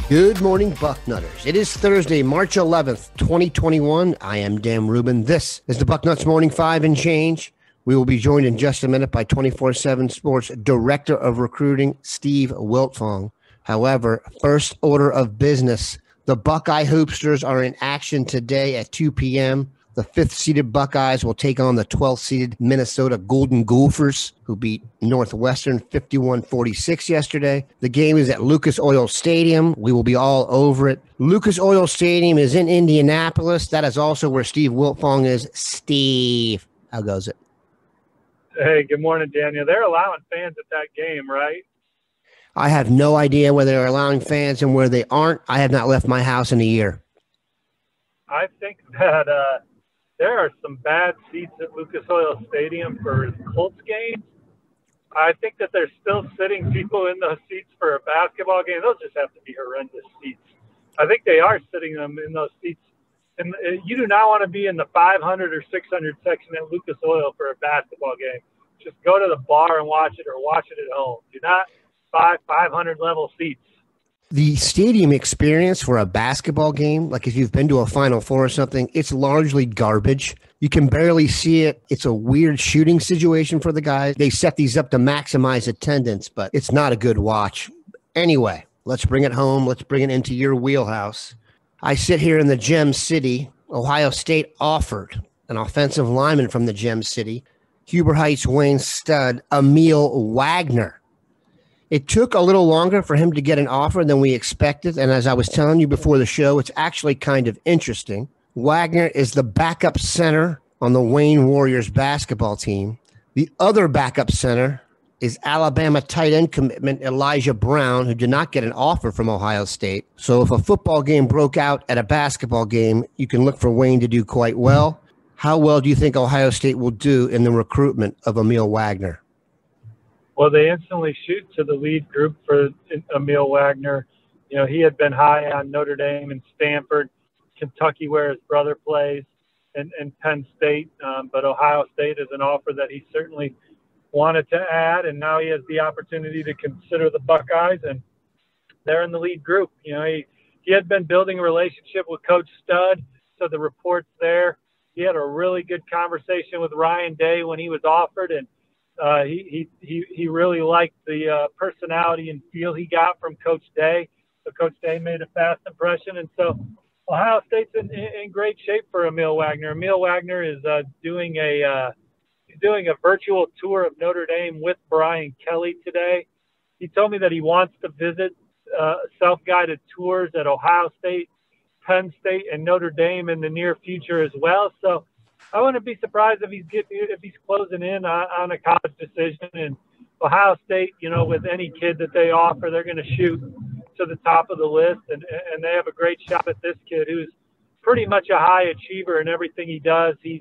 Good morning, Bucknutters. It is Thursday, March 11th, 2021. I am Dan Rubin. This is the Bucknuts Morning 5 and change. We will be joined in just a minute by 24/7 Sports Director of Recruiting, Steve Wiltfong. However, first order of business, the Buckeye Hoopsters are in action today at 2 p.m. The 5th-seeded Buckeyes will take on the 12th-seeded Minnesota Golden Gophers, who beat Northwestern 51-46 yesterday. The game is at Lucas Oil Stadium. We will be all over it. Lucas Oil Stadium is in Indianapolis. That is also where Steve Wiltfong is. Steve, how goes it? Hey, good morning, Daniel. They're allowing fans at that game, right? I have no idea whether they're allowing fans and where they aren't. I have not left my house in a year. I think that there are some bad seats at Lucas Oil Stadium for Colts games. I think that they're still sitting people in those seats for a basketball game. Those just have to be horrendous seats. I think they are sitting them in those seats. And you do not want to be in the 500 or 600 section at Lucas Oil for a basketball game. Just go to the bar and watch it, or watch it at home. Do not buy 500 level seats. The stadium experience for a basketball game, like if you've been to a Final Four or something, it's largely garbage. You can barely see it. It's a weird shooting situation for the guys. They set these up to maximize attendance, but it's not a good watch. Anyway, let's bring it home. Let's bring it into your wheelhouse. I sit here in the Gem City. Ohio State offered an offensive lineman from the Gem City, Huber Heights Wayne stud, Emile Wagner. It took a little longer for him to get an offer than we expected, and as I was telling you before the show, it's actually kind of interesting. Wagner is the backup center on the Wayne Warriors basketball team. The other backup center is Alabama tight end commitment Elijah Brown, who did not get an offer from Ohio State. So if a football game broke out at a basketball game, you can look for Wayne to do quite well. How well do you think Ohio State will do in the recruitment of Emile Wagner? Well, they instantly shoot to the lead group for Emile Wagner. You know, he had been high on Notre Dame and Stanford, Kentucky, where his brother plays, and Penn State. But Ohio State is an offer that he certainly wanted to add, and now he has the opportunity to consider the Buckeyes, and they're in the lead group. You know, he had been building a relationship with Coach Stud, so the reports there. He had a really good conversation with Ryan Day when he was offered, and he really liked the personality and feel he got from Coach Day. So Coach Day made a fast impression, and so Ohio State's in great shape for Emile Wagner. Emile Wagner is doing a virtual tour of Notre Dame with Brian Kelly today. He told me that he wants to visit self-guided tours at Ohio State, Penn State, and Notre Dame in the near future as well. So I wouldn't be surprised if he's closing in on a college decision. And Ohio State, you know, with any kid that they offer, they're going to shoot to the top of the list, and they have a great shot at this kid who's pretty much a high achiever in everything he does. He's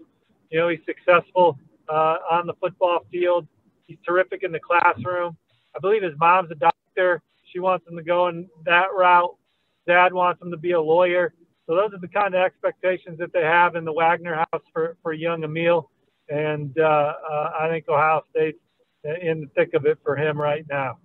successful on the football field. He's terrific in the classroom. I believe his mom's a doctor. She wants him to go in that route. Dad wants him to be a lawyer. So those are the kind of expectations that they have in the Wagner house for young Emile. And I think Ohio State's in the thick of it for him right now.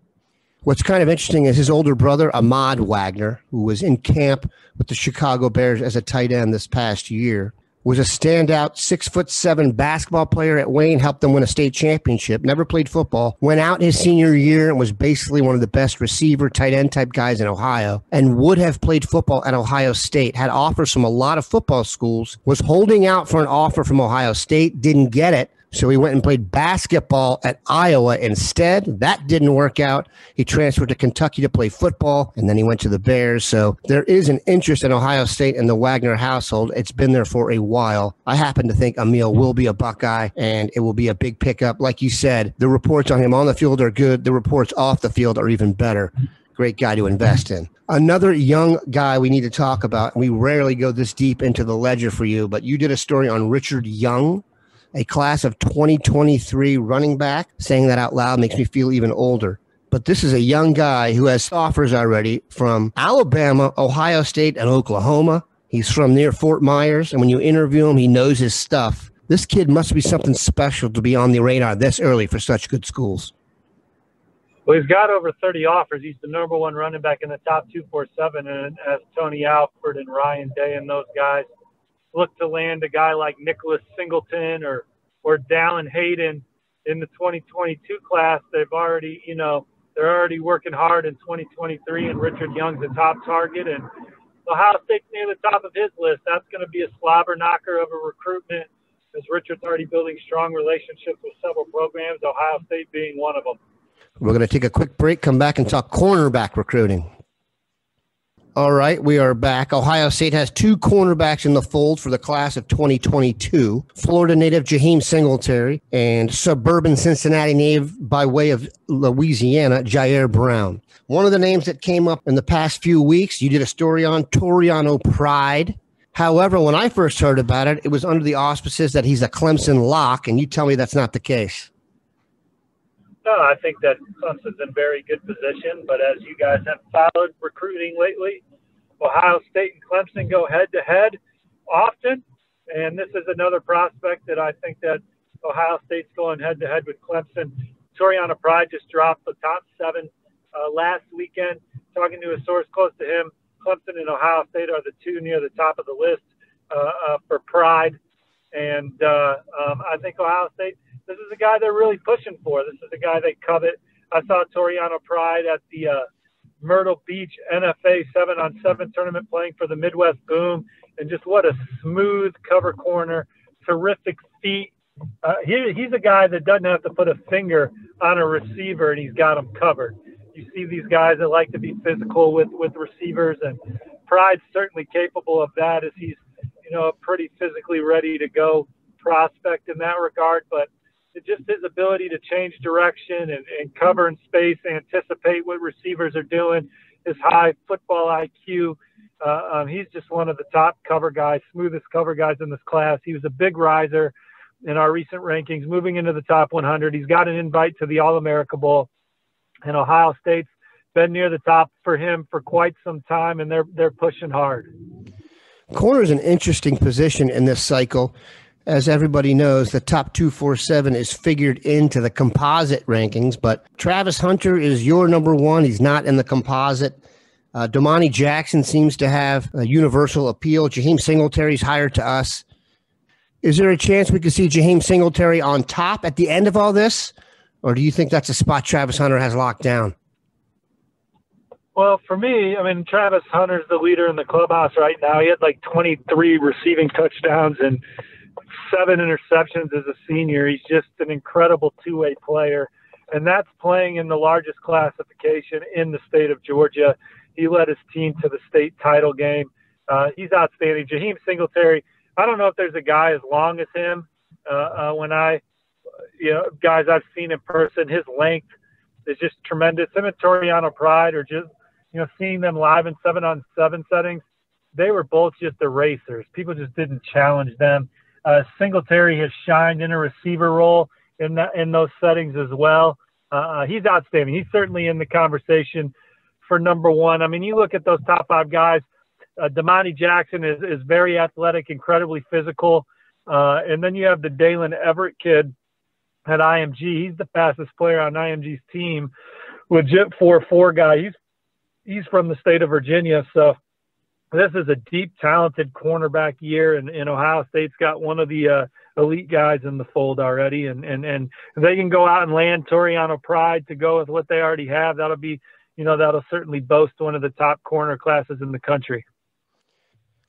What's kind of interesting is his older brother, Emile Wagner, who was in camp with the Chicago Bears as a tight end this past year, was a standout 6'7" basketball player at Wayne, helped them win a state championship, never played football, went out his senior year and was basically one of the best receiver, tight end type guys in Ohio, and would have played football at Ohio State, had offers from a lot of football schools, was holding out for an offer from Ohio State, didn't get it. So he went and played basketball at Iowa instead. That didn't work out. He transferred to Kentucky to play football, and then he went to the Bears. So there is an interest in Ohio State and the Wagner household. It's been there for a while. I happen to think Emile will be a Buckeye, and it will be a big pickup. Like you said, the reports on him on the field are good. The reports off the field are even better. Great guy to invest in. Another young guy we need to talk about, and we rarely go this deep into the ledger for you, but you did a story on Richard Young, a class of 2023 running back. Saying that out loud makes me feel even older. But this is a young guy who has offers already from Alabama, Ohio State, and Oklahoma. He's from near Fort Myers, and when you interview him, he knows his stuff. This kid must be something special to be on the radar this early for such good schools. Well, he's got over 30 offers. He's the number one running back in the top 247, and as Tony Alford and Ryan Day and those guys look to land a guy like Nicholas Singleton or Dallin Hayden in the 2022 class, they've already, they're already working hard in 2023, and Richard Young's a top target, and Ohio State's near the top of his list. That's going to be a slobber knocker of a recruitment, as Richard's already building strong relationships with several programs, Ohio State being one of them. We're going to take a quick break, come back and talk cornerback recruiting. All right, we are back. Ohio State has two cornerbacks in the fold for the class of 2022. Florida native Jaheim Singletary and suburban Cincinnati native by way of Louisiana, Jair Brown. One of the names that came up in the past few weeks, you did a story on Toriano Pride. However, when I first heard about it, it was under the auspices that he's a Clemson lock, and you tell me that's not the case. No, I think that Clemson's in very good position, but as you guys have followed recruiting lately, Ohio State and Clemson go head-to-head often, and this is another prospect that I think that Ohio State's going head-to-head with Clemson. Toriano Pride just dropped the top 7 last weekend. Talking to a source close to him, Clemson and Ohio State are the two near the top of the list for Pride, and I think Ohio State, this is a guy they're really pushing for. This is a guy they covet. I saw Toriano Pride at the Myrtle Beach NFA 7-on-7 tournament playing for the Midwest Boom, and just what a smooth cover corner, terrific feet. He's a guy that doesn't have to put a finger on a receiver, and he's got them covered. You see these guys that like to be physical with receivers, and Pride's certainly capable of that, as he's, a pretty physically ready to go prospect in that regard. But just his ability to change direction and cover in space, anticipate what receivers are doing, his high football IQ. He's just one of the top cover guys, smoothest cover guys in this class. He was a big riser in our recent rankings, moving into the top 100. He's got an invite to the All-America Bowl, and Ohio State's been near the top for him for quite some time, and they're pushing hard. Corner is an interesting position in this cycle. As everybody knows, the top 247 is figured into the composite rankings, but Travis Hunter is your number one. He's not in the composite. Domani Jackson seems to have a universal appeal. Jaheim Singletary's higher to us. Is there a chance we could see Jaheim Singletary on top at the end of all this? Or do you think that's a spot Travis Hunter has locked down? Well, for me, Travis Hunter's the leader in the clubhouse right now. He had like 23 receiving touchdowns and 7 interceptions as a senior. He's just an incredible two-way player, and that's playing in the largest classification in the state of Georgia. He led his team to the state title game. He's outstanding. Jaheim Singletary, I don't know if there's a guy as long as him. Guys I've seen in person, his length is just tremendous. Him and Toriano Pride are just, seeing them live in 7-on-7 settings, they were both just erasers. People just didn't challenge them. Singletary has shined in a receiver role in those settings as well. He's outstanding. He's certainly in the conversation for number one. You look at those top 5 guys. Domani Jackson is very athletic, incredibly physical. And then you have the Dalen Everett kid at IMG. He's the fastest player on IMG's team, legit 4.4 guy. He's from the state of Virginia. So this is a deep, talented cornerback year, and Ohio State's got one of the elite guys in the fold already, and they can go out and land Toriano Pride to go with what they already have. That'll be, that'll certainly boast one of the top corner classes in the country.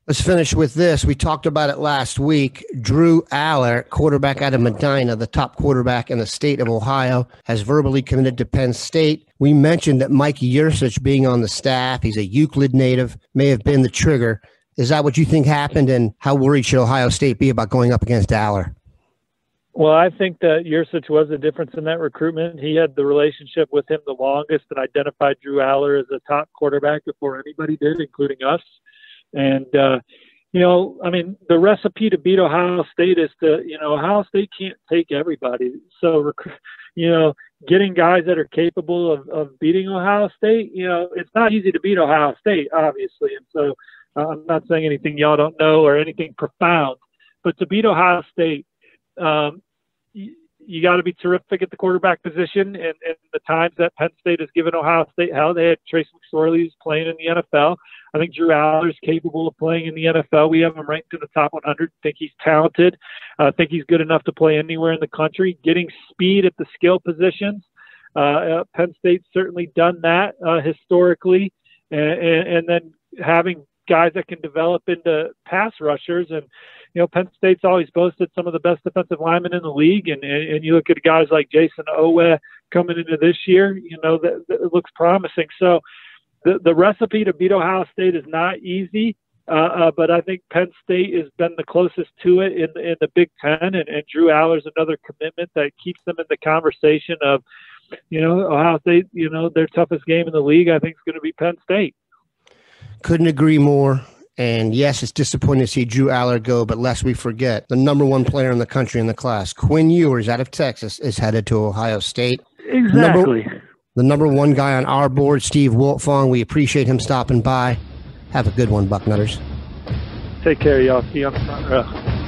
Let's finish with this. We talked about it last week. Drew Aller, quarterback out of Medina, the top quarterback in the state of Ohio, has verbally committed to Penn State. We mentioned that Mike Yursich being on the staff, he's a Euclid native, may have been the trigger. Is that what you think happened, and how worried should Ohio State be about going up against Aller? Well, I think that Yursich was the difference in that recruitment. He had the relationship with him the longest and identified Drew Aller as a top quarterback before anybody did, including us. And, the recipe to beat Ohio State is Ohio State can't take everybody. So, getting guys that are capable of beating Ohio State, it's not easy to beat Ohio State, obviously. And so I'm not saying anything y'all don't know or anything profound, but to beat Ohio State, you got to be terrific at the quarterback position. And the times that Penn State has given Ohio State hell, they had Trace McSorley who's playing in the NFL. I think Drew Aller's capable of playing in the NFL. We have him ranked in the top 100. Think he's talented. Think he's good enough to play anywhere in the country. Getting speed at the skill positions. Penn State's certainly done that historically. And then having guys that can develop into pass rushers. And, Penn State's always boasted some of the best defensive linemen in the league. And you look at guys like Jason Owe coming into this year, that it looks promising. So the recipe to beat Ohio State is not easy. But I think Penn State has been the closest to it in the Big Ten. And Drew Aller's another commitment that keeps them in the conversation of, Ohio State, their toughest game in the league, I think, is going to be Penn State. Couldn't agree more. And yes, it's disappointing to see Drew Aller go, but lest we forget, the number one player in the country in the class, Quinn Ewers out of Texas, is headed to Ohio State. Exactly. The number one guy on our board, Steve Wiltfong, we appreciate him stopping by. Have a good one, Bucknutters. Take care, y'all. See you on the front row.